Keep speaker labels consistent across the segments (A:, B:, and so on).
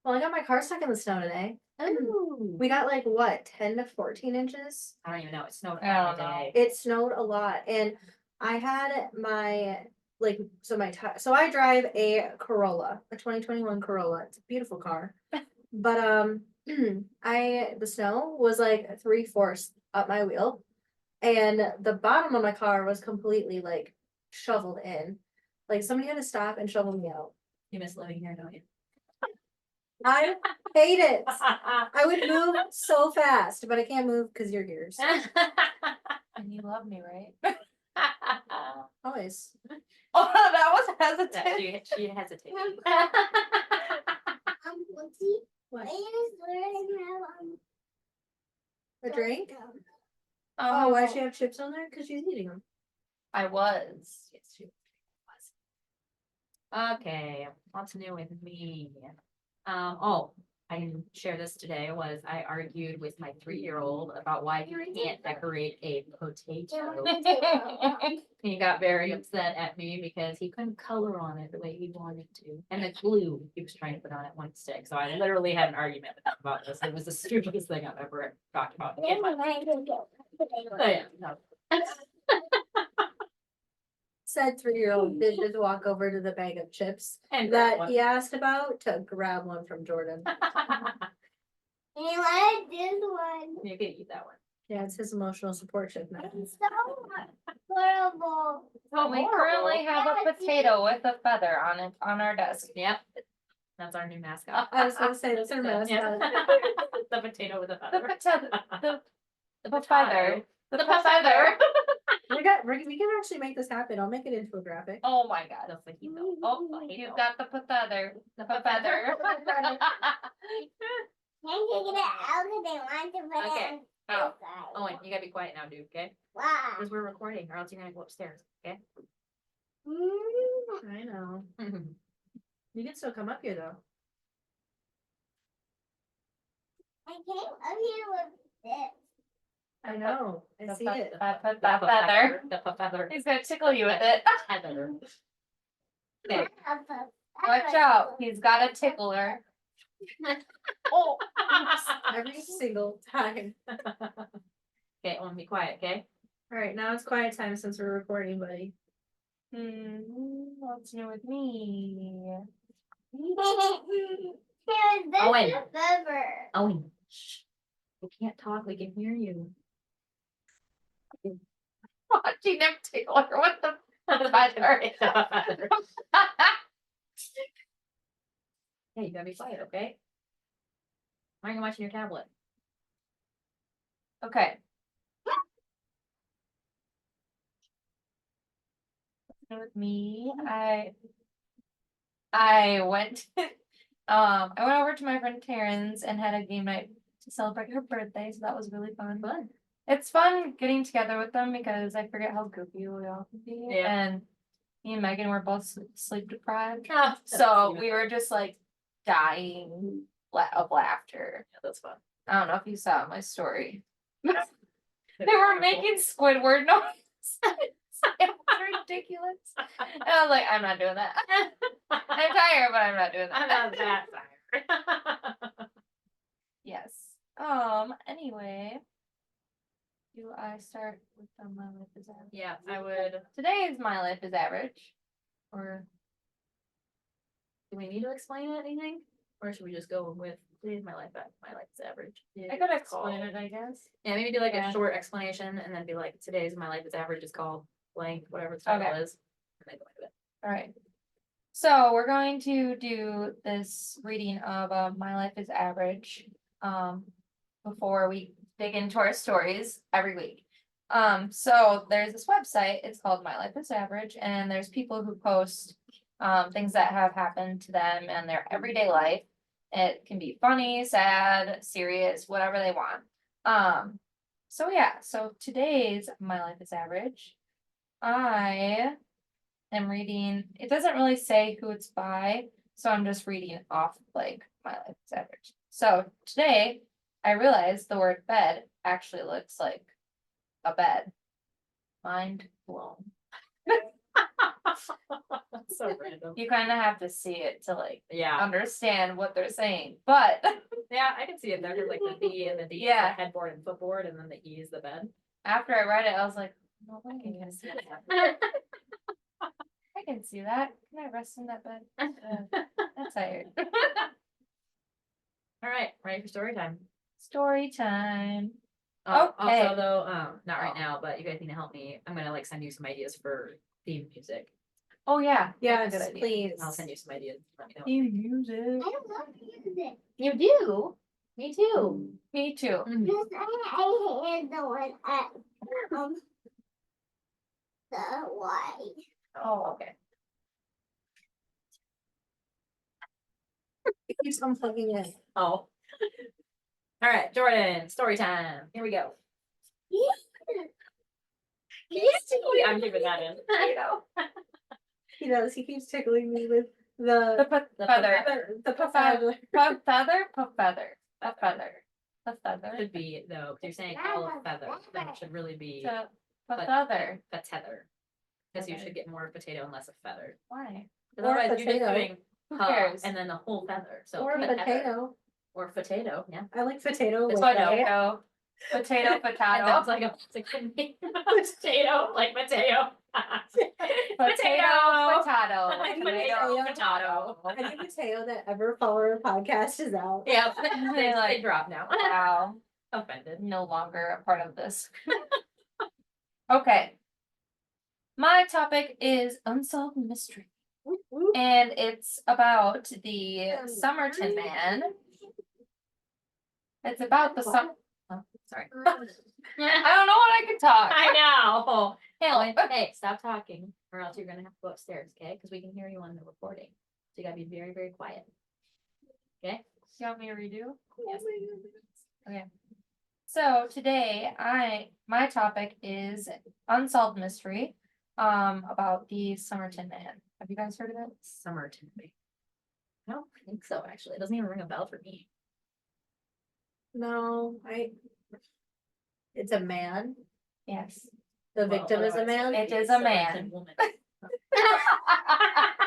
A: Well, I got my car stuck in the snow today.
B: Ooh.
A: We got like what, 10 to 14 inches?
B: I don't even know. It snowed
C: I don't
B: every
C: know.
B: day.
A: It snowed a lot. And I had my so I drive a Corolla, a 2021 Corolla. It's a beautiful car. But the snow was like 3/4 up my wheel. And the bottom of my car was completely like shoveled in. Like somebody had to stop and shovel me out.
B: You miss living here, don't you?
A: I hate it. I would move so fast, but I can't move because you're here. So
C: And you love me, right?
A: always.
C: Oh, that was
B: That
C: hesitant.
B: she hesitated.
D: Whatsie?
A: What?
D: I just learned
A: A drink?
C: Oh,
A: Oh, why does she have chips on there? Because she's eating them.
C: I was.
B: Yes, she was. Okay, what's new with me? Oh, I didn't share this today. I argued with my 3-year-old about why he can't decorate a potato. He got very upset at me because he couldn't color on it the way he wanted to. And the glue he was trying to put on it wouldn't stick. So I literally had an argument with him about this. It was the stupidest thing I've ever talked about. In my life. So, yeah, no.
A: Said 3-year-old did just walk over to the bag of chips
B: And
A: that he asked about to grab one from Jordan.
D: You like this one?
B: You can eat that one.
A: Yeah, it's his emotional support chip now.
D: It's so horrible.
C: We currently have a potato with a feather on it on our desk.
B: Yep. That's our new mascot.
A: I was gonna say that's our
B: Yeah.
A: mascot.
B: The potato with a
C: The
B: feather.
C: potato, the
B: potato.
C: feather. The
B: The
C: feather.
A: We can actually make this happen. I'll make it into a graphic.
C: Oh my god.
B: That's like, you know.
C: Oh,
B: I
C: you
B: know.
C: got the feather. The feather.
D: Can't take it out because they want to put
B: Okay.
D: it on
B: Oh,
D: the side.
B: Owen, you gotta be quiet now, dude, okay?
D: Why?
B: Because we're recording, or else you're gonna go upstairs, okay?
A: I know. You can still come up here though.
D: I came up here with this.
A: I know. I see it.
C: The feather.
B: The feather.
C: He's gonna tickle you with it.
B: Feather. Okay.
C: Watch out. He's got a tickler.
A: Oh, every single time.
B: Okay, Owen, be quiet, okay?
A: All right, now it's quiet time since we're recording, buddy.
C: What's new with me?
B: Owen.
D: Feather.
B: Owen, shh. We can't talk, we can hear you.
C: Watching him tickle her with the feather.
B: Hey, you gotta be quiet, okay? Why are you watching your tablet?
C: Okay. With me, I went I went over to my friend Taryn's and had a game night to celebrate her birthday, so that was really fun.
B: Fun.
C: It's fun getting together with them because I forget how goofy we all can be.
B: Yeah.
C: And me and Megan were both sleep deprived.
B: Oh,
C: So we were just like dying of laughter.
B: Yeah, that's fun.
C: I don't know if you saw my story. They were making Squidward noise. It was ridiculous. And I was like, I'm not doing that. I'm tired, but I'm not doing that.
B: I'm not that tired.
C: Yes. Anyway. Do I start with my life is average?
B: Yeah, I would.
C: Today's my life is average. Or
B: Do we need to explain anything? Or should we just go with today's my life is average?
C: I could explain it, I guess.
B: Yeah, maybe do like
C: Yeah.
B: a short explanation and then be like, today's my life is average is called blank, whatever the title
C: Okay.
B: is. And then go into it.
C: All right. So we're going to do this reading of My Life is Average before we dig into our stories every week. So there's this website, it's called My Life is Average, and there's people who post things that have happened to them and their everyday life. It can be funny, sad, serious, whatever they want. So yeah, so today's My Life is Average. I am reading, it doesn't really say who it's by, so I'm just reading off like My Life is Average. So today I realized the word bed actually looks like a bed. Mind blown.
B: So random.
C: You kind of have to see it to like
B: Yeah,
C: understand what they're saying, but
B: yeah, I can see it there, 'cause, like the B and the D is
C: Yeah.
B: the headboard and footboard, and then the E is the bed.
C: after I read it, I was like, no
B: I can
C: way.
B: kind of see that.
C: I can see that. Can I rest in that bed? I'm tired.
B: All right, ready for story time.
C: Story time.
B: Oh,
C: Okay.
B: also though, not right
C: Oh.
B: now, but you guys need to help me. I'm gonna like send you some ideas for theme music.
C: Oh yeah.
A: Yes,
C: That's a good idea.
A: please.
B: I'll send you some ideas. Let me know.
C: You use it.
D: I don't love music.
B: You do? Me too.
C: Me too.
D: Because I hate the one at the white.
C: Oh, okay.
A: It keeps unplugging it.
B: Oh. All right, Jordan, story time. Here we go. Yes, I'm keeping that in. You know.
A: He does. He keeps tickling me with
C: The
A: the
C: feather.
A: the
C: Feather.
A: feather.
C: Feather. Feather. A feather. A feather.
B: Should be though, 'cause you're saying all of feather, then it should really be
C: A
B: but-
C: feather.
B: a tether. Because you
C: Feather.
B: should get more potato and less of feather.
C: Why?
B: 'Cause
A: Or
B: otherwise you're just
A: potato.
B: doing
C: Who
B: ha
C: cares?
B: and then the whole feather. So
A: Or
B: potato.
A: potato.
B: Or potato, yeah.
A: I like potato.
B: It's
A: with
C: Potato. Potato.
B: And
C: Potato.
B: that's like a potato, like potato.
C: Potato. Potato.
B: Like
C: Tomato.
B: potato.
A: Any potato that ever follow our podcast is out.
B: Yeah,
C: They're
B: they
C: like-
B: drop now.
C: Wow.
B: Offended.
C: No longer a part of this. Okay. My topic is unsolved mystery.
A: Whoop, whoop.
C: And it's about the Somerton man. It's about the
B: Oh, sorry.
C: I don't know what I can talk.
B: I know.
C: Hey,
B: Hey, stop talking, or else you're gonna have to go upstairs, okay? Because we can hear you on the recording. So you gotta be very, very quiet. Okay?
C: you want me to redo?
B: Yes.
C: Okay. So today my topic is unsolved mystery about the Somerton man. Have you guys heard of it?
B: Somerton. I don't think so, actually. It doesn't even ring a bell for me.
A: No, it's a man.
C: Yes.
A: The
B: Well,
A: victim is a
B: otherwise
A: man.
C: It is a man.
B: Somerton woman.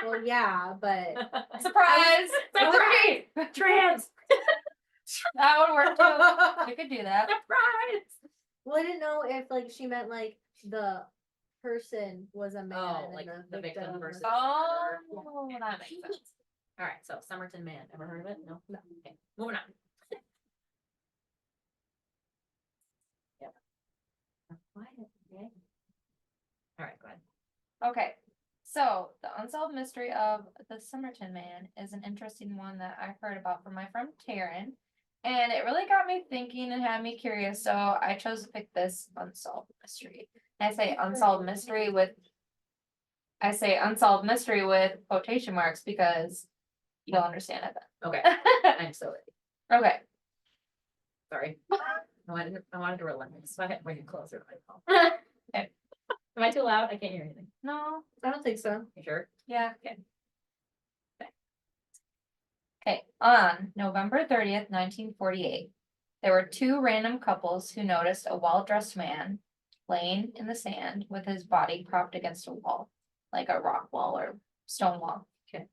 A: Well, yeah, but
C: Surprise!
B: Surprise! Trans!
C: That would work too. You could do that.
B: Surprise!
A: well, I didn't know if like she meant like the person was a man.
B: Oh,
A: and
B: like the victim
A: was-
B: versus-
C: Oh, that makes sense.
B: All right, so Somerton man. Ever heard of it? No? No. Okay, moving on. Yep. Quiet, okay? All right, go ahead.
C: Okay, so the unsolved mystery of the Somerton man is an interesting one that I heard about from my friend Taryn. And it really got me thinking and had me curious, so I chose to pick this unsolved mystery. I say unsolved mystery with quotation marks because you'll understand it
B: Okay,
C: then.
B: I'm so ready.
C: Okay,
B: Sorry. I wanted to relax, so I had to bring it closer to my phone.
C: Okay.
B: Am I too loud? I can't hear anything.
C: no,
A: I don't think so.
B: You sure?
C: yeah. Okay, on November 30th, 1948, there were two random couples who noticed a well-dressed man laying in the sand with his body propped against a wall, like a rock wall or stone wall.
B: Okay.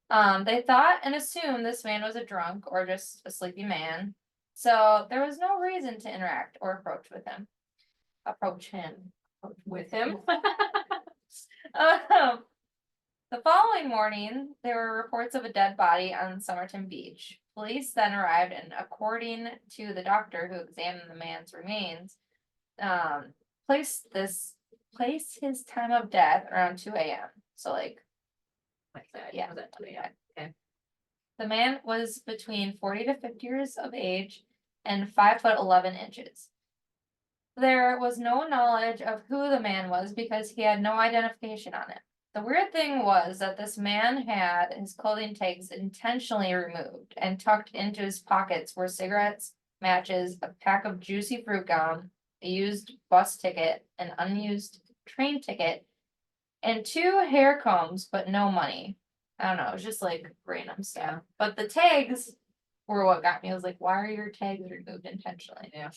C: They thought and assumed this man was a drunk or just a sleepy man, so there was no reason to interact or approach him. The following morning, there were reports of a dead body on Somerton Beach. Police then arrived and according to the doctor who examined the man's remains, placed his time of death around 2 a.m. So like,
B: Like that,
C: Yeah.
B: was that 2 a.m.? Okay.
C: the man was between 40 to 50 years of age and 5'11". There was no knowledge of who the man was because he had no identification on it. The weird thing was that this man had his clothing tags intentionally removed and tucked into his pockets were cigarettes, matches, a pack of juicy fruit gum, a used bus ticket, an unused train ticket, and 2 hair combs, but no money. I don't know, it was just like random stuff.
B: Yeah.
C: But the tags were what got me. I was like, why are your tags removed intentionally?
B: Yeah.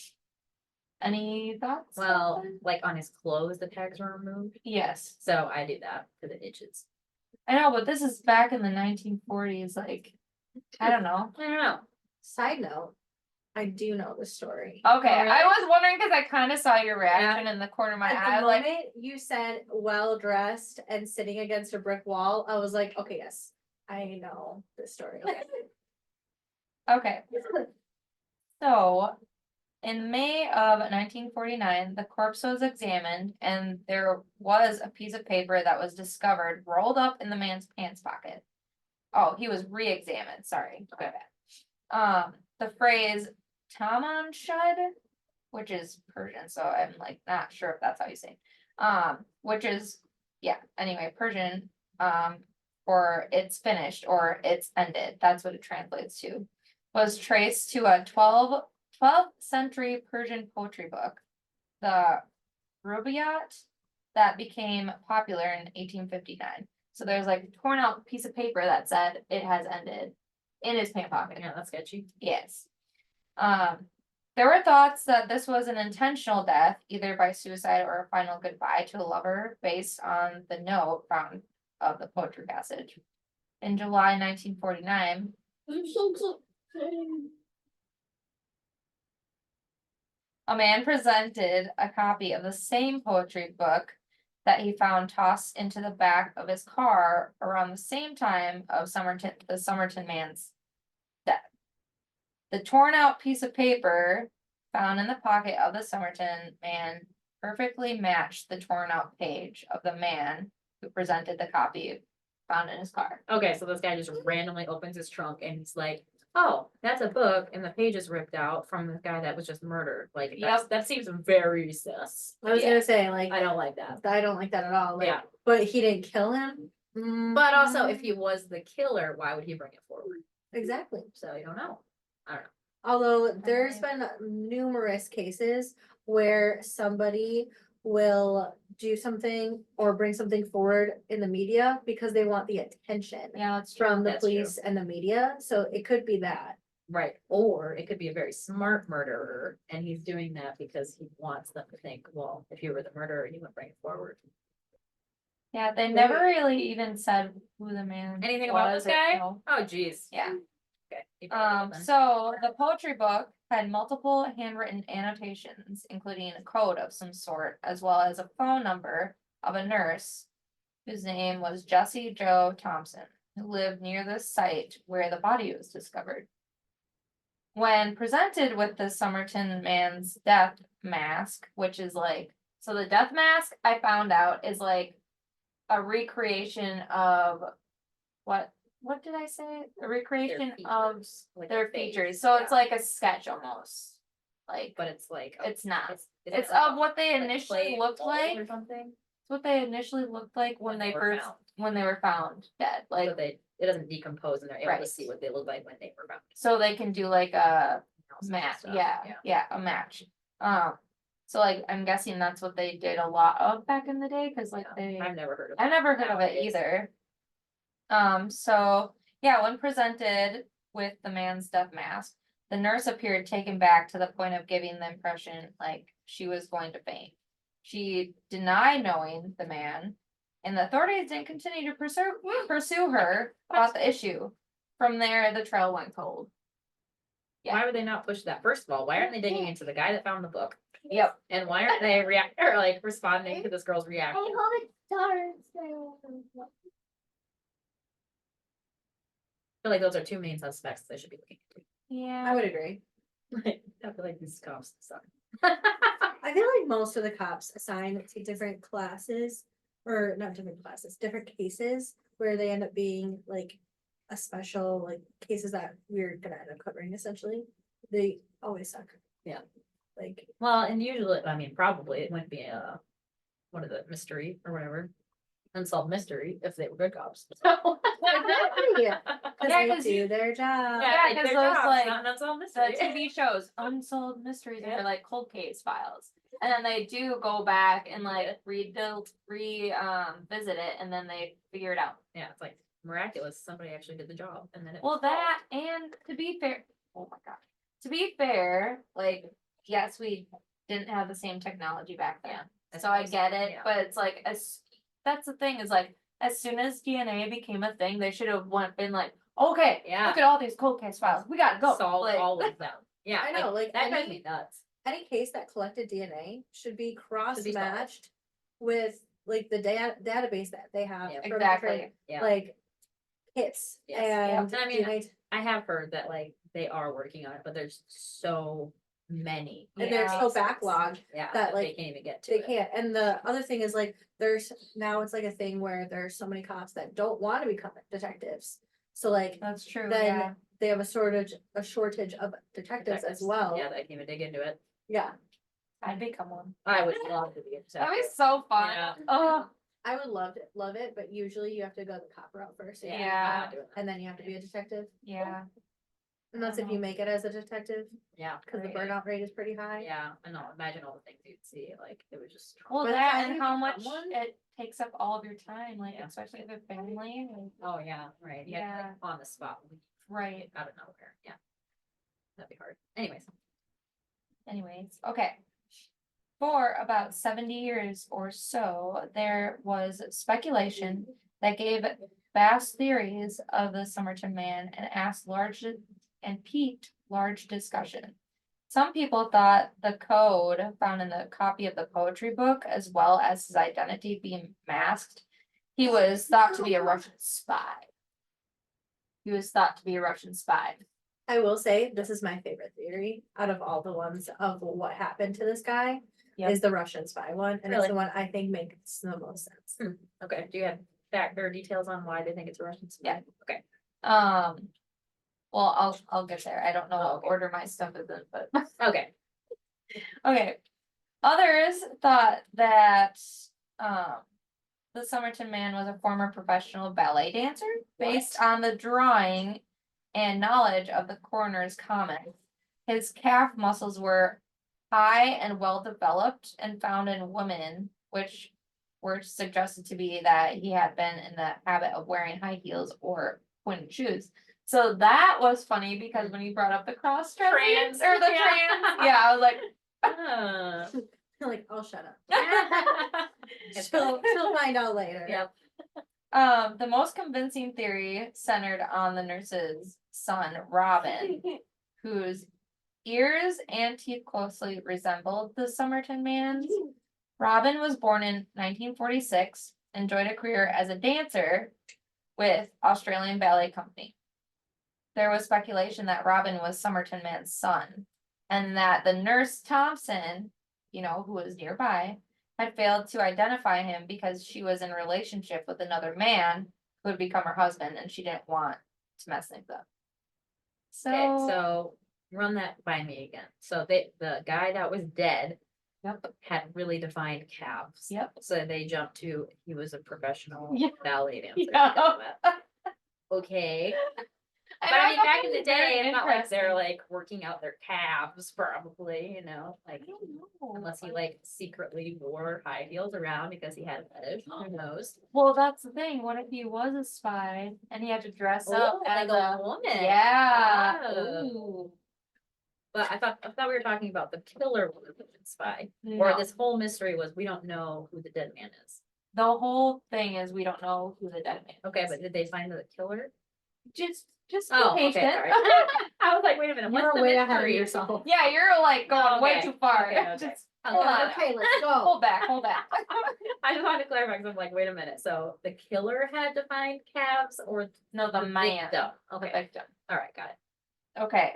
C: Any thoughts?
B: Well, like on his clothes, the tags were removed.
C: Yes.
B: So I do that because it itches.
C: I know, but this is back in the 1940s, like, I don't know.
B: I don't know.
A: Side note, I do know the story.
C: Okay,
B: Oh, really?
C: I was wondering because I kind of saw your reaction in the corner of my
A: At
C: eye,
A: the
C: like,
A: moment you said well dressed and sitting against a brick wall, I was like, okay, yes, I know this story.
C: okay. So, in May of 1949, the corpse was examined and there was a piece of paper that was discovered rolled up in the man's pants pocket. Oh, he was re-examined, sorry.
B: Okay.
C: The phrase Taman Shud, which is Persian, so I'm like not sure if that's how you say it. Which is, yeah, anyway, Persian, or it's finished or it's ended, that's what it translates to, was traced to a 12th century Persian poetry book, the Rubaiyat, that became popular in 1859. So there's like a torn out piece of paper that said it has ended in his pant pocket.
B: Yeah, that's sketchy.
C: Yes. There were thoughts that this was an intentional death, either by suicide or a final goodbye to a lover, based on the note found of the poetry passage. In July 1949, a man presented a copy of the same poetry book that he found tossed into the back of his car around the same time of the Somerton man's death. The torn out piece of paper found in the pocket of the Somerton man perfectly matched the torn out page of the man who presented the copy found in his car.
B: Okay, so this guy just randomly opens his trunk and he's like, oh, that's a book and the page is ripped out from the guy that was just murdered. Like, that seems very sus.
A: I was
C: Yeah.
A: gonna say, like,
B: I don't like that.
A: I don't like that at all. Like,
B: Yeah.
A: but he didn't kill him.
B: But also, if he was the killer, why would he bring it forward?
A: Exactly.
B: So you don't know. I don't know.
A: Although there's been numerous cases where somebody will do something or bring something forward in the media because they want the attention
C: Yeah, that's true.
A: from the
B: That's true.
A: police and the media. So it could be that.
B: Right. Or it could be a very smart murderer and he's doing that because he wants them to think, well, if you were the murderer, you would bring it forward.
C: Yeah, they never really even said who the man
B: Anything about
C: was
B: this
C: or-
B: guy?
C: no.
B: Oh, geez.
C: Yeah.
B: Okay. keep it open.
C: So the poetry book had multiple handwritten annotations, including a code of some sort, as well as a phone number of a nurse whose name was Jessie Jo Thompson, who lived near the site where the body was discovered. When presented with the Somerton man's death mask, which is like, so the death mask I found out is like a recreation of what did I say? A recreation of
B: features, like
C: their
B: face,
C: features. So it's
B: yeah.
C: like a sketch almost. Like,
B: But it's like
C: it's not.
B: is
C: It's
B: it like
C: of what they
B: like
C: initially
B: clay
C: looked
B: mold
C: like.
B: or something.
C: It's what they initially looked like when they
B: were
C: first
B: found.
C: when they were found dead. Like,
B: So it doesn't decompose and they're able
C: Right.
B: to see what they look like when they were found.
C: so they can do like a
B: Analysis and
C: match.
B: stuff,
C: Yeah, a match. So like I'm guessing that's what they did a lot of back in the day, because like
B: Yeah. I've never heard of
C: I've never heard of it
B: nowadays.
C: either. So yeah, when presented with the man's death mask, the nurse appeared taken back to the point of giving the impression like she was going to faint. She denied knowing the man, and the authorities didn't continue to pursue her about the issue. From there, the trail went cold. Yeah.
B: Why would they not push that? First of all, why aren't they digging into the guy that found the book?
C: Yep.
B: And why aren't they responding to this girl's
D: I
B: reaction?
D: hope it starts.
B: I feel like those are two main suspects they should be looking
C: Yeah.
A: I would agree.
B: into. I feel like these cops suck.
A: I feel like most of the cops assign to different classes, or not different classes, different cases where they end up being like a special, like cases that we're gonna end up covering essentially. They always suck.
B: Yeah.
A: Like,
B: Well, and usually, I mean, probably it wouldn't be what is it, mystery or whatever. Unsolved mystery if they were good cops.
A: exactly,
C: Yeah,
A: cause
C: 'cause
A: they do
C: you-
A: their job.
C: Yeah, 'cause
B: their
C: those,
B: job's
C: like,
B: not an unsolved
C: the
B: mystery.
C: TV shows, Unsolved Mysteries,
B: Yeah.
C: are like cold case files. And then they do go back and like visit it, and then they figure it out.
B: Yeah, it's like miraculous. Somebody actually did the job, and then it.
C: Well, that, and to be fair, oh my gosh, to be fair, like, yes, we didn't have the same technology back then.
B: Yeah,
C: So I get it,
B: yeah.
C: but it's like, that's the thing, is like, as soon as DNA became a thing, they should have been like, okay,
B: Yeah.
C: look at all these cold case files. We gotta go.
B: Solve
C: Like,
B: all of them. Yeah,
A: I know, like,
B: that drives
A: any-
B: me nuts.
A: Any case that collected DNA should be cross
B: solved.
A: matched with like the database that they have.
B: Yeah.
A: from
C: Exactly.
A: different,
B: Yeah.
A: like hits
B: Yes.
A: and
B: And I mean,
A: DNA,
B: I have heard that like they are working on it, but there's so many.
A: and they're
C: Yeah.
A: so backlogged.
B: Yeah,
A: that,
B: that
A: like,
B: they can't even get to
A: They
B: it.
A: can't. And the other thing is like, there's now it's like a thing where there's so many cops that don't want to become detectives. So like
C: that's true.
A: then
C: Yeah.
A: they have a shortage of detectives as well.
B: Yeah, they can't even dig into it.
A: Yeah.
C: I'd become one.
B: I would love to be a
C: That'd be
B: detective.
C: so fun.
B: Yeah.
C: Oh,
A: I would love it, but usually you have to go the cop route first.
B: Yeah,
C: Yeah.
B: I'm not doing that.
A: And then you have to be a detective.
C: yeah.
A: And that's if you make it as a detective,
B: Yeah.
A: because the
C: Right.
A: burnout rate is pretty high.
B: Yeah, I know. Imagine all the things you'd see. Like it was just.
C: Well,
A: By the
C: that
A: time
C: and
A: you
C: how
A: become
C: much
A: one-
C: it takes up all of your time, like
B: Yeah.
C: especially the family. Like,
B: Oh yeah, right. Yeah,
C: Yeah.
B: like, on the spot, leave
C: right.
B: out of nowhere. Yeah, that'd be hard. Anyways,
C: Anyways, okay. For about 70 years or so, there was speculation that gave vast theories of the Somerton man and piqued large discussion. Some people thought the code found in the copy of the poetry book, as well as his identity being masked, he was thought to be a Russian spy. He was thought to be a Russian spy.
A: I will say, this is my favorite theory out of all the ones of what happened to this guy.
C: Yep.
A: Is the Russian spy one, and it's
B: Really?
A: the one I think makes the most sense.
B: okay. Do you have fact or details on why they think it's a Russian spy? Okay.
C: Well, I'll get there. I don't know
B: Oh,
C: what
B: okay.
C: order my stuff is in, but
B: Okay.
C: okay. Others thought that the Somerton man was a former professional ballet dancer based on the drawing and knowledge of the coroner's comments. His calf muscles were high and well developed and found in women, which were suggested to be that he had been in the habit of wearing high heels or pointed shoes. So that was funny because when you brought up the cross
B: Trans,
C: or the
B: yeah.
C: trans, yeah, I was like,
A: Like, oh, shut up.
B: It's
A: She'll find out later.
B: Yep.
C: the most convincing theory centered on the nurse's son, Robin, whose ears and teeth closely resembled the Somerton man's. Robin was born in 1946, enjoyed a career as a dancer with Australian Ballet Company. There was speculation that Robin was Somerton man's son, and that the nurse Thompson, who was nearby, had failed to identify him because she was in a relationship with another man who had become her husband, and she didn't want to mess things up.
B: Okay, so run that by me again. So the guy that was dead.
C: Yep.
B: Had really defined calves.
C: Yep.
B: So they jumped to he was a professional
C: Yeah.
B: ballet dancer.
C: Yeah.
B: Okay.
C: And
B: But I mean,
C: thought
B: back
C: that
B: in the
C: was very
B: day, it's not like they're
C: interesting.
B: like working out their calves, probably, like
C: I don't know.
B: unless he like secretly wore high heels around because he had a fetish. Who knows?
C: Well, that's the thing. What if he was a spy and he had to dress up
B: Oh,
C: as
B: like
C: a
B: a woman.
C: yeah.
B: Oh.
C: Ooh.
B: But I thought we were talking about the killer was a Russian spy,
C: No.
B: or this whole mystery was we don't know who the dead man is.
C: The whole thing is we don't know who the dead man is.
B: Okay, but did they find the killer?
C: Just
B: Oh,
C: be
B: okay,
C: patient.
B: sorry. I was like, wait a minute, what's
A: You're
B: the
A: way ahead of
B: mystery?
A: yourself.
C: Yeah, you're like going way
B: Okay,
C: too far.
B: okay, okay.
C: Just
B: Okay.
C: hold on.
A: Okay, let's go.
C: Hold back, hold back.
B: I just wanted to clarify because I'm like, wait a minute. So the killer had to find calves or
C: No, the man.
B: victim?
C: The
B: Okay,
C: victim.
B: all right, got it.
C: Okay.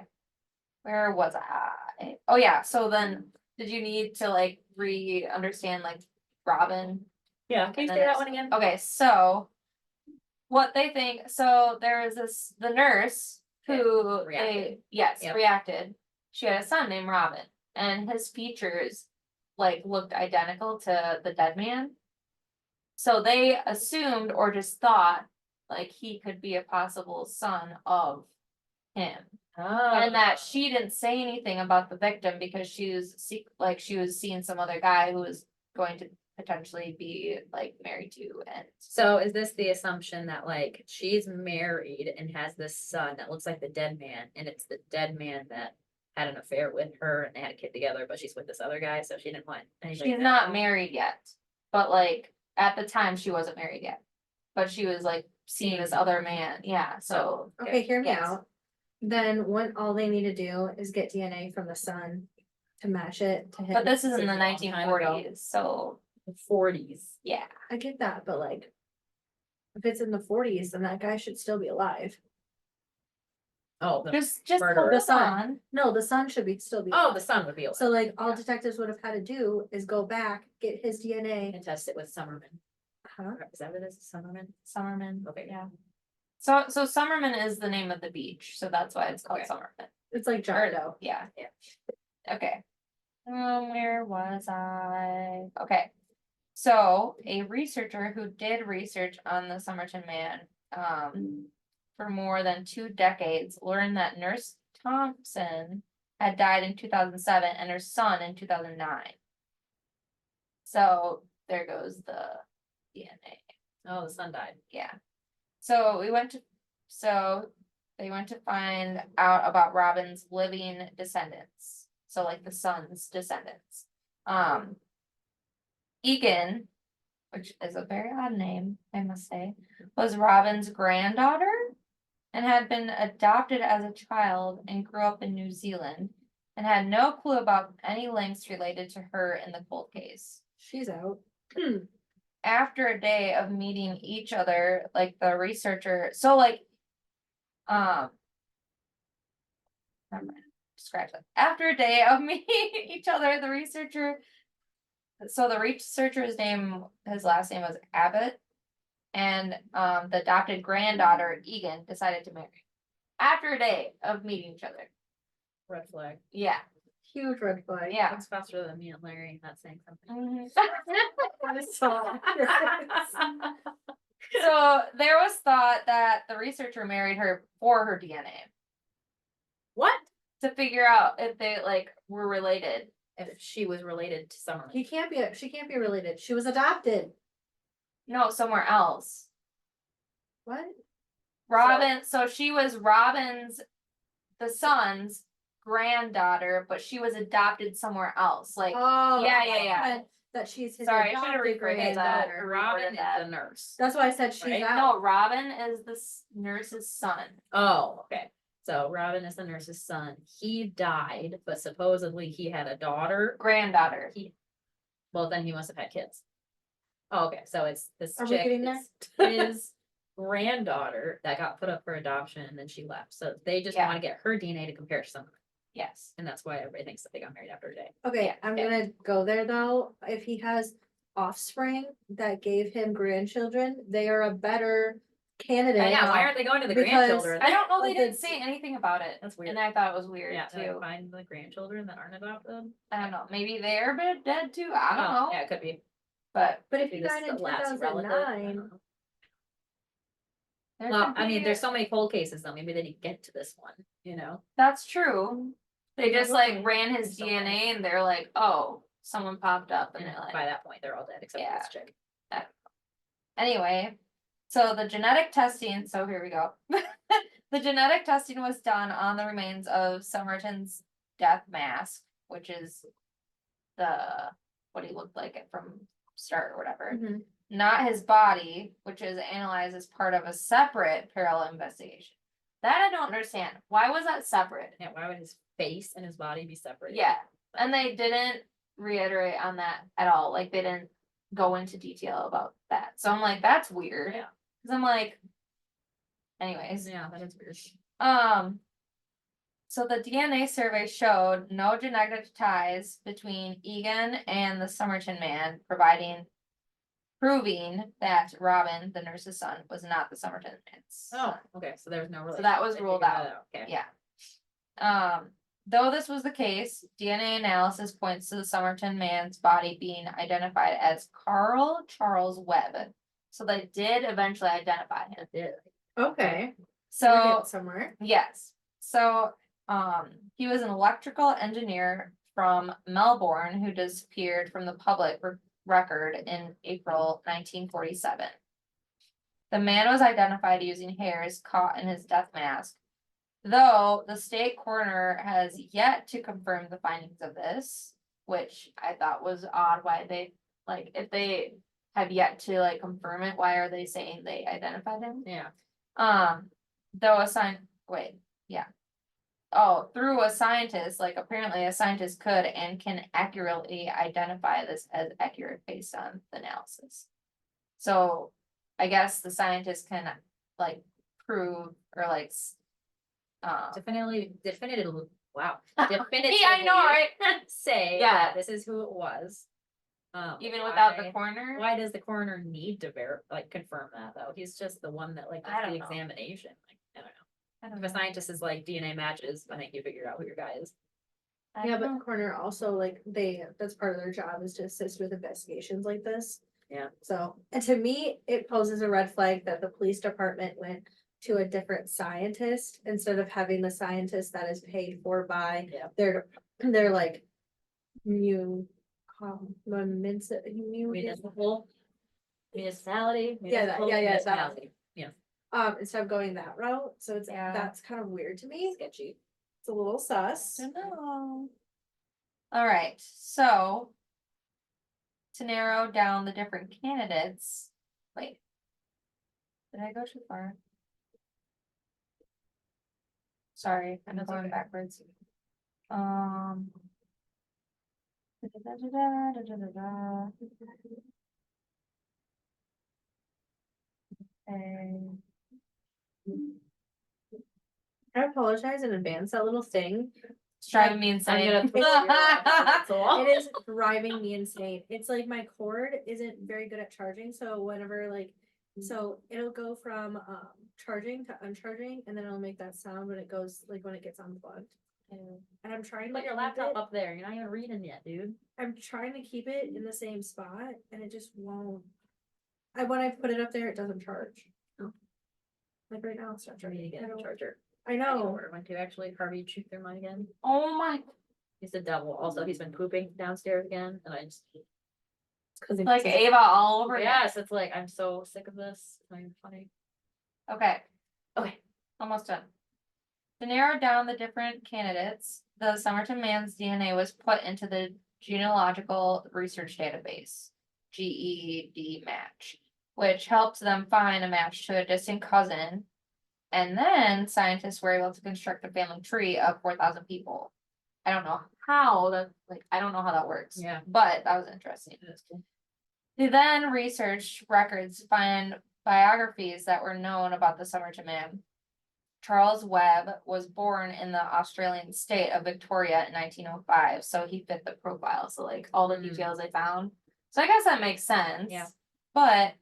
C: Where was I? Oh yeah, so then did you need to like understand like Robin?
B: Yeah, can you
C: And
B: say
C: then
B: that
C: it's-
B: one again?
C: Okay, so what they think, so there is the nurse who
B: reacted. Yep.
C: reacted. She had a son named Robin, and his features like looked identical to the dead man. So they assumed or just thought like he could be a possible son of him.
B: Oh.
C: And that she didn't say anything about the victim because she was she was seeing some other guy who was going to potentially be like married to, and
B: So is this the assumption that like she's married and has this son that looks like the dead man, and it's the dead man that had an affair with her and they had a kid together, but she's with this other guy, so she didn't want anybody
C: she's
B: to
C: not
B: know?
C: married yet, but like at the time she wasn't married yet. but she was like seeing this other man, yeah, so.
A: Okay, hear me
C: Yes.
A: out. Then what all they need to do is get DNA from the son to match it to him.
C: But this is in
B: It's
C: the
B: a long
C: nineteen
B: time ago.
C: forties, so,
B: The 40s.
C: yeah,
A: I get that, but like, if it's in the 40s, then that guy should still be alive.
B: Oh,
C: just
B: murderer.
C: hold
A: The
C: this
A: son.
C: on.
A: No, the son should be still be.
B: oh,
A: alive.
B: the son would be alive.
A: So like, all
B: Yeah.
A: detectives would have had to do is go back, get his DNA.
B: And test it with Somerton.
A: Huh?
B: Is that what it is? Somerton?
C: Summerman,
B: Okay.
C: yeah. So Summerman is the name of the beach, so that's why it's called
B: Okay.
C: Summerman.
A: It's like
C: Or,
A: Jardo.
C: yeah.
B: Yeah.
C: Okay. Where was I? Okay. So a researcher who did research on the Somerton man, for more than 2 decades, learned that Nurse Thompson had died in 2007 and her son in 2009. So there goes the DNA.
B: Oh, the son died.
C: Yeah. So they went to find out about Robin's living descendants. So like the son's descendants. Egan, which is a very odd name, I must say, was Robin's granddaughter and had been adopted as a child and grew up in New Zealand and had no clue about any links related to her in the cold case.
A: She's out.
C: After a day of meeting each other, like the researcher, so like, never mind, scratch that. After a day of meeting each other, the researcher's name, his last name was Abbott, and the adopted granddaughter, Egan, decided to marry. After a day of meeting each other.
B: Red flag.
C: Yeah.
A: Huge red flag.
C: Yeah.
B: That's faster than me and Larry not saying something.
C: Mhm.
A: So-
C: So there was thought that the researcher married her for her DNA
B: What?
C: to figure out if they like were related.
B: If she was related to Somerton.
A: She can't be related. She was adopted.
C: No, somewhere else.
A: What?
C: Robin, so she was the son's granddaughter, but she was adopted somewhere else. Like,
A: Oh.
C: yeah.
A: That she's his
C: Sorry, I should have
A: adopted
C: rephrased that.
A: granddaughter.
B: Robin
C: reworded
B: is
C: that.
B: the nurse.
A: That's why I said she's
B: Right?
A: out.
C: No, Robin is the nurse's son.
B: Oh, okay. So Robin is the nurse's son. He died, but supposedly he had a daughter.
C: Granddaughter.
B: Well, then he must have had kids. Oh, okay. So it's this
A: Are we
B: chick,
A: getting there?
B: it's his granddaughter that got put up for adoption and then she left. So they just
C: Yeah.
B: want to get her DNA to compare to someone.
C: Yes.
B: And that's why everybody thinks that they got married after a day.
A: Okay,
C: Yeah,
A: I'm
C: yeah.
A: gonna go there though. If he has offspring that gave him grandchildren, they are a better candidate.
B: I know. Why aren't they going to the
A: Because
B: grandchildren?
C: I don't know, they
A: Like
C: didn't
A: it's-
C: say anything about it.
B: That's weird.
C: And I thought it was weird
B: Yeah,
C: too.
B: find the grandchildren that aren't adopted.
C: I don't know, maybe they're dead too, I don't
B: Oh,
C: know,
B: Yeah, it could be.
C: but
A: But if
B: Maybe
A: he
B: this
A: died
B: is
A: in
B: the last relative. I don't
A: 2009,
B: know.
C: there
B: Well,
C: could
B: I mean,
C: be-
B: there's so many cold cases though. Maybe they didn't get to this one, you know?
C: That's true. They just like
A: Probably.
C: ran his
B: So
C: DNA and they're like, oh, someone popped up and
B: And
C: they're like,
B: by that point, they're all dead except for
C: Yeah.
B: this chick.
C: anyway. So the genetic testing, so here we go. The genetic testing was done on the remains of Somerton's death mask, which is what he looked like from start or whatever.
A: Mhm.
C: Not his body, which is analyzed as part of a separate parallel investigation. That I don't understand. Why was that separate?
B: Yeah, why would his face and his body be separate?
C: Yeah, and they didn't reiterate on that at all. Like they didn't go into detail about that. So I'm like, that's weird.
B: Yeah.
C: Cause I'm like, anyways,
B: Yeah, that is weird.
C: so the DNA survey showed no genetic ties between Egan and the Somerton man, proving that Robin, the nurse's son, was not the Somerton man's
B: Oh,
C: son.
B: okay, so there was no relation.
C: that was
B: They
C: ruled
B: figured that
C: out.
B: Okay.
C: Yeah. Though this was the case, DNA analysis points to the Somerton man's body being identified as Carl Charles Webb. So they did eventually identify him.
B: It did.
A: okay. We're
C: So
A: getting somewhere.
C: yes, so he was an electrical engineer from Melbourne who disappeared from the public record in April 1947. The man was identified using hairs caught in his death mask. Though the state coroner has yet to confirm the findings of this, which I thought was odd why they, like, if they have yet to like confirm it. Why are they saying they identified him?
B: Yeah.
C: Though through a scientist, like apparently a scientist could and can accurately identify this as accurate based on the analysis. So I guess the scientist can like prove or like
B: Definitively, wow.
C: Yeah, I know, right?
B: Say
C: Yeah.
B: that this is who it was.
C: Even without the
B: why-
C: coroner.
B: Why does the coroner need to confirm that though? He's just the one that like
C: I
B: does
C: don't
B: the
C: know.
B: examination. Like, I don't know.
C: I don't
B: If a
C: know.
B: scientist is like DNA matches, I think you figure out who your guy is.
C: I
A: Yeah,
C: don't
A: but
C: know.
A: the coroner also like that's part of their job is to assist with investigations like this.
B: Yeah.
A: So, and to me, it poses a red flag that the police department went to a different scientist instead of having the scientist that is paid for by
B: Yeah.
A: their like
B: Municipality.
A: Yeah, yeah,
B: Municipality. Yeah.
A: instead of going that route. So it's
C: Yeah.
A: that's kind of weird to me.
B: Sketchy.
A: It's a little sus.
C: I don't know. All right, so to narrow down the different candidates, wait. Did I go too far? Sorry, I'm
B: That's
C: going
B: okay.
C: backwards. Da-da-da-da-da-da-da-da. Okay.
A: I apologize in advance. That little thing.
C: It's driving me
B: I'm
C: insane.
B: gonna throw you off the wall.
A: It is driving me insane. It's like my cord isn't very good at charging, so whenever so it'll go from charging to uncharging, and then it'll make that sound when it goes when it gets unplugged. And I'm trying to
B: Put your
A: keep
B: laptop
A: it-
B: up there. You're not even reading yet, dude.
A: I'm trying to keep it in the same spot, and it just won't. When I put it up there, it doesn't charge. Like right now, it's not
B: I need
A: charging.
B: to get a charger.
A: I
B: I
A: know.
B: went to actually Harvey shoot through mine again.
C: Oh my,
B: He's the devil. Also, he's been pooping downstairs again, and I just
A: Because
C: like Ava all over again.
B: yes, it's like I'm so sick of this. It's not even funny.
C: Okay,
B: Okay.
C: almost done. To narrow down the different candidates, the Somerton man's DNA was put into the genealogical research database, GED match, which helped them find a match to a distant cousin. And then scientists were able to construct a family tree of 4,000 people. I don't know how I don't know how that works.
B: Yeah.
C: But that was interesting.
B: That's cool.
C: They then researched records to find biographies that were known about the Somerton man. Charles Webb was born in the Australian state of Victoria in 1905, so he fit the profile. So all the
B: Mm.
C: details they found. So I guess that makes sense.
B: Yeah.
C: But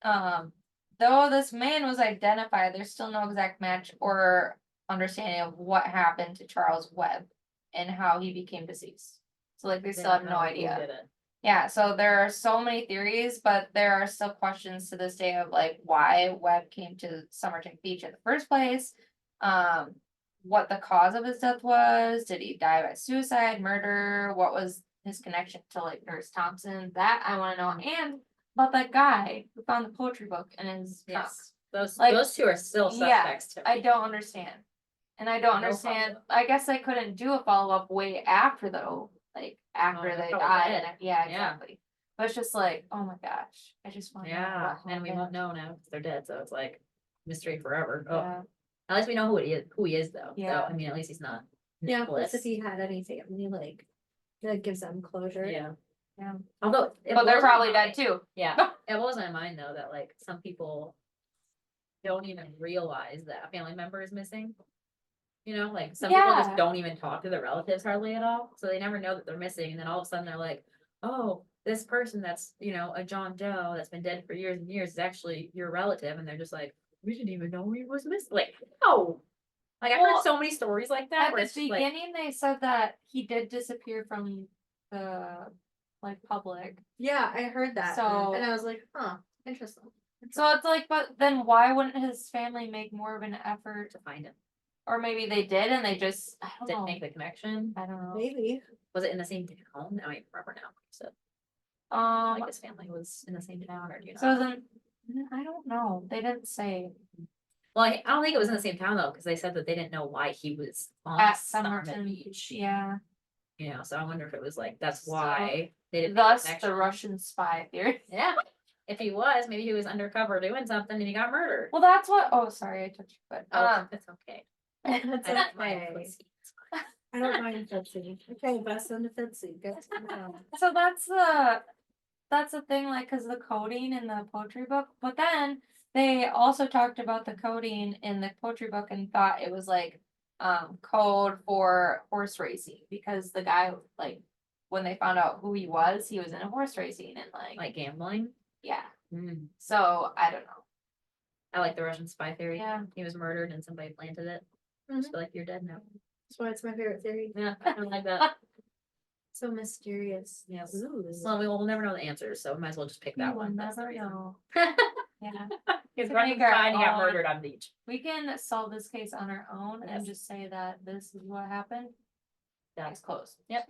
C: though this man was identified, there's still no exact match or understanding of what happened to Charles Webb and how he became deceased. So they
B: They
C: still have
B: don't
C: no
B: know who
C: idea.
B: did it.
C: Yeah, so there are so many theories, but there are still questions to this day of why Webb came to Somerton Beach in the first place. What the cause of his death was. Did he die by suicide, murder? What was his connection to Nurse Thompson? That I want to know. And about that guy who found the poetry book in his trunk.
B: Yes. Those
C: Like,
B: those two are still
C: yeah,
B: suspects to me.
C: I don't understand. And I don't
B: No
C: understand.
B: follow-up.
C: I guess I couldn't do a follow-up way after though. After
B: they're
C: they
B: probably
C: died.
B: dead.
C: Yeah,
B: Yeah.
C: exactly. But it's just oh my gosh. I just want to know
B: Yeah,
C: what
B: and we
C: happened.
B: won't know now because they're dead. So it's like mystery forever. Oh,
C: Yeah.
B: at least we know who he is though.
C: Yeah.
B: So I mean, at least he's not
A: Yeah,
B: Nicholas.
A: plus if he had any family, that gives them closure.
B: Yeah.
C: Yeah.
B: Although, it
C: But they're
B: blows my
C: probably dead
B: mind.
C: too.
B: Yeah, it blows my mind though that some people don't even realize that a family member is missing. Some people just
C: Yeah.
B: don't even talk to their relatives hardly at all, so they never know that they're missing, and then all of a sudden they're like, "Oh, this person that's a John Doe that's been dead for years and years is actually your relative," and they're just like, "We didn't even know he was missing." No. I've
C: Well,
B: heard so many stories like that.
C: At
B: Where
C: the
B: it's just
C: beginning, they said that he did disappear from the public.
A: Yeah, I heard that.
C: So-
A: And I was like, huh, interesting.
C: So it's but then why wouldn't his family make more of an effort?
B: to find him.
C: Or maybe they did and they just I don't
B: Didn't
C: know.
B: make the connection.
C: I don't know.
A: Maybe.
B: Was it in the same town? I don't remember now. So his family was in the same town, or do you know?
C: So then I don't know. They didn't say
B: Well, I don't think it was in the same town though, because they said that they didn't know why he was on
C: at
B: Somerton
C: Somerton
B: Beach.
C: Beach. Yeah.
B: You know, so I wonder if it was like, that's
C: So,
B: why they didn't. make a
C: Thus, the
B: connection.
C: Russian spy theory.
B: Yeah, if he was, maybe he was undercover doing something and he got murdered.
C: Well, that's what. Oh, sorry, I touched your foot.
B: Oh, it's okay.
A: That's
B: I don't mind
A: okay.
B: pussy, it's fine.
A: I don't mind Fitzy. Okay, best on the Fitzy. Good to know.
C: So that's the thing, like, cause the coding in the poetry book, but then they also talked about the coding in the poetry book and thought it was like, code for horse racing, because the guy, like, when they found out who he was in a horse racing and
B: Like gambling.
C: yeah,
B: Mm.
C: so I don't know.
B: I like the Russian spy theory.
C: Yeah.
B: He was murdered and somebody planted it.
A: Mhm.
B: Just feel like you're dead now.
A: That's why it's my favorite theory.
B: Yeah, I don't like that.
A: So mysterious.
B: Yeah.
A: Ooh.
B: Well, we'll never know the answers, so might as well just pick
C: You
B: that
C: will
B: one. That's the
C: never
B: reason.
C: know. Yeah.
B: His
C: To
B: Russian
C: make our
B: spy and he got
C: own-
B: murdered on the beach.
C: We can solve this case on our own
B: Yes.
C: and just say that this is what happened.
B: Done.
C: Case closed.
B: Yep.